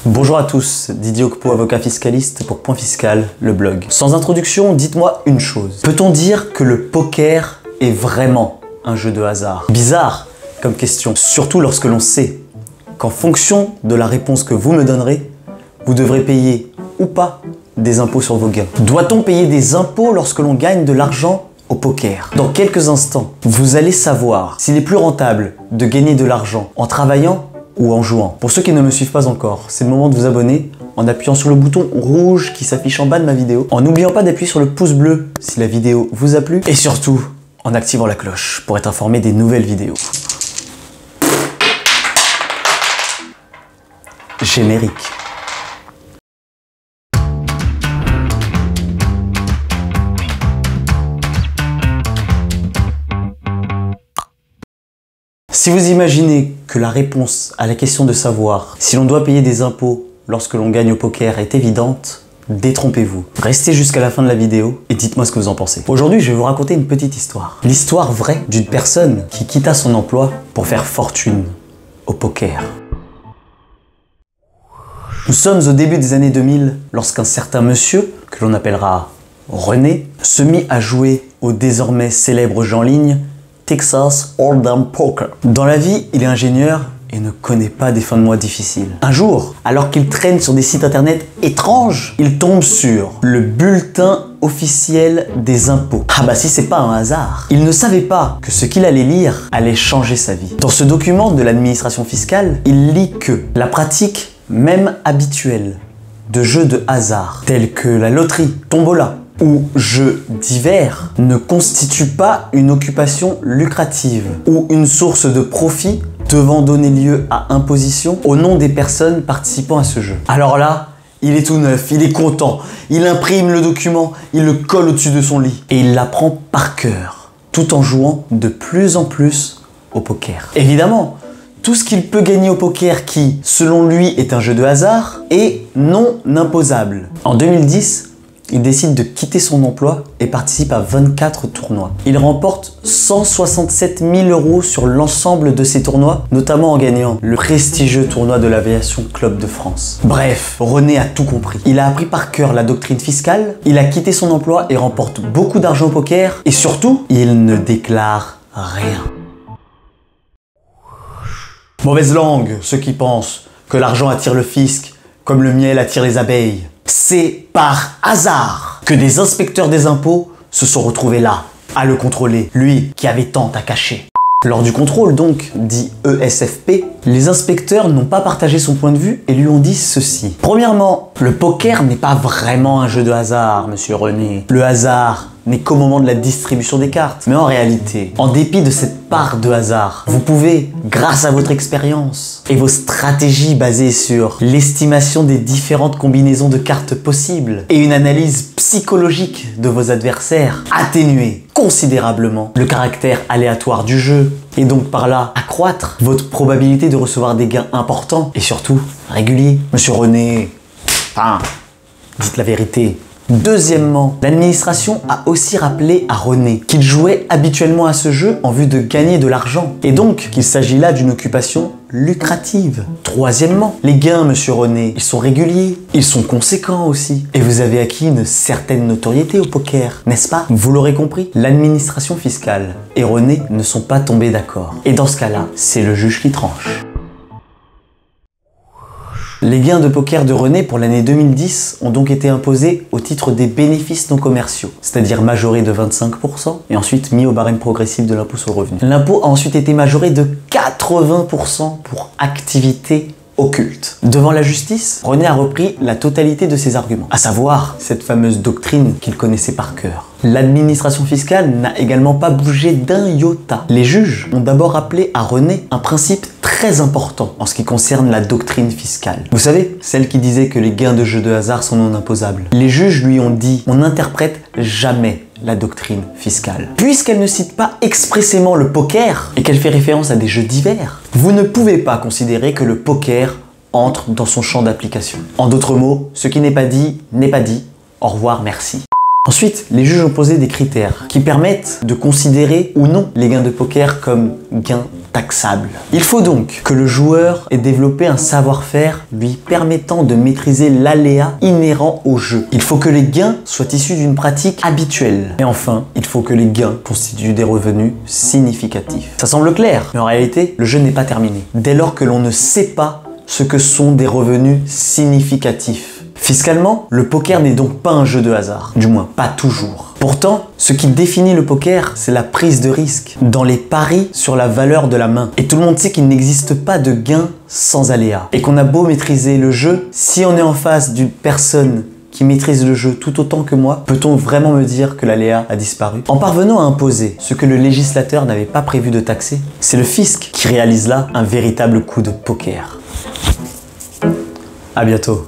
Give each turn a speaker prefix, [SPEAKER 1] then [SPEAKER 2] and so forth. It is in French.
[SPEAKER 1] Bonjour à tous, Didier Okpo, avocat fiscaliste pour Point Fiscal, le blog. Sans introduction, dites-moi une chose. Peut-on dire que le poker est vraiment un jeu de hasard? Bizarre comme question, surtout lorsque l'on sait qu'en fonction de la réponse que vous me donnerez, vous devrez payer ou pas des impôts sur vos gains. Doit-on payer des impôts lorsque l'on gagne de l'argent au poker? Dans quelques instants, vous allez savoir s'il est plus rentable de gagner de l'argent en travaillant ou en jouant. Pour ceux qui ne me suivent pas encore, c'est le moment de vous abonner en appuyant sur le bouton rouge qui s'affiche en bas de ma vidéo, en n'oubliant pas d'appuyer sur le pouce bleu si la vidéo vous a plu, et surtout en activant la cloche pour être informé des nouvelles vidéos. Générique. Si vous imaginez que la réponse à la question de savoir si l'on doit payer des impôts lorsque l'on gagne au poker est évidente, détrompez-vous. Restez jusqu'à la fin de la vidéo et dites-moi ce que vous en pensez. Aujourd'hui, je vais vous raconter une petite histoire. L'histoire vraie d'une personne qui quitta son emploi pour faire fortune au poker. Nous sommes au début des années 2000 lorsqu'un certain monsieur, que l'on appellera René, se mit à jouer au désormais célèbre jeu en ligne Texas Hold'em Poker. Dans la vie, il est ingénieur et ne connaît pas des fins de mois difficiles. Un jour, alors qu'il traîne sur des sites internet étranges, il tombe sur le bulletin officiel des impôts. Ah bah si c'est pas un hasard. Il ne savait pas que ce qu'il allait lire allait changer sa vie. Dans ce document de l'administration fiscale, il lit que la pratique, même habituelle, de jeux de hasard, tels que la loterie, tombola, ou jeux divers ne constitue pas une occupation lucrative ou une source de profit devant donner lieu à imposition au nom des personnes participant à ce jeu. Alors là, il est tout neuf, il est content, il imprime le document, il le colle au-dessus de son lit et il l'apprend par cœur, tout en jouant de plus en plus au poker. Évidemment, tout ce qu'il peut gagner au poker qui, selon lui, est un jeu de hasard, est non imposable. En 2010, il décide de quitter son emploi et participe à 24 tournois. Il remporte 167 000 € sur l'ensemble de ces tournois, notamment en gagnant le prestigieux tournoi de l'aviation Club de France. Bref, René a tout compris. Il a appris par cœur la doctrine fiscale, il a quitté son emploi et remporte beaucoup d'argent au poker, et surtout, il ne déclare rien. Mauvaise langue, ceux qui pensent que l'argent attire le fisc comme le miel attire les abeilles. C'est par hasard que des inspecteurs des impôts se sont retrouvés là, à le contrôler, lui qui avait tant à cacher. Lors du contrôle donc, dit ESFP, les inspecteurs n'ont pas partagé son point de vue et lui ont dit ceci. Premièrement, le poker n'est pas vraiment un jeu de hasard, monsieur René. Le hasard n'est qu'au moment de la distribution des cartes. Mais en réalité, en dépit de cette part de hasard, vous pouvez, grâce à votre expérience et vos stratégies basées sur l'estimation des différentes combinaisons de cartes possibles et une analyse psychologique de vos adversaires, atténuer considérablement le caractère aléatoire du jeu et donc par là accroître votre probabilité de recevoir des gains importants et surtout réguliers. Monsieur René, dites la vérité. Deuxièmement, l'administration a aussi rappelé à René qu'il jouait habituellement à ce jeu en vue de gagner de l'argent et donc qu'il s'agit là d'une occupation lucrative. Troisièmement, les gains, monsieur René, ils sont réguliers, ils sont conséquents aussi et vous avez acquis une certaine notoriété au poker, n'est-ce pas? Vous l'aurez compris, l'administration fiscale et René ne sont pas tombés d'accord et dans ce cas-là, c'est le juge qui tranche. Les gains de poker de René pour l'année 2010 ont donc été imposés au titre des bénéfices non commerciaux, c'est-à-dire majorés de 25% et ensuite mis au barème progressif de l'impôt sur le revenu. L'impôt a ensuite été majoré de 80% pour activité occulte. Devant la justice, René a repris la totalité de ses arguments, à savoir cette fameuse doctrine qu'il connaissait par cœur. L'administration fiscale n'a également pas bougé d'un iota. Les juges ont d'abord rappelé à René un principe très important en ce qui concerne la doctrine fiscale. Vous savez, celle qui disait que les gains de jeux de hasard sont non imposables. Les juges lui ont dit « on n'interprète jamais la doctrine fiscale. Puisqu'elle ne cite pas expressément le poker et qu'elle fait référence à des jeux divers, vous ne pouvez pas considérer que le poker entre dans son champ d'application. En d'autres mots, ce qui n'est pas dit, n'est pas dit. Au revoir, merci. » Ensuite, les juges ont posé des critères qui permettent de considérer ou non les gains de poker comme gains taxable. Il faut donc que le joueur ait développé un savoir-faire lui permettant de maîtriser l'aléa inhérent au jeu. Il faut que les gains soient issus d'une pratique habituelle. Et enfin, il faut que les gains constituent des revenus significatifs. Ça semble clair, mais en réalité, le jeu n'est pas terminé. Dès lors que l'on ne sait pas ce que sont des revenus significatifs. Fiscalement, le poker n'est donc pas un jeu de hasard, du moins pas toujours. Pourtant, ce qui définit le poker, c'est la prise de risque dans les paris sur la valeur de la main. Et tout le monde sait qu'il n'existe pas de gain sans aléa. Et qu'on a beau maîtriser le jeu, si on est en face d'une personne qui maîtrise le jeu tout autant que moi, peut-on vraiment me dire que l'aléa a disparu? En parvenant à imposer ce que le législateur n'avait pas prévu de taxer, c'est le fisc qui réalise là un véritable coup de poker. À bientôt.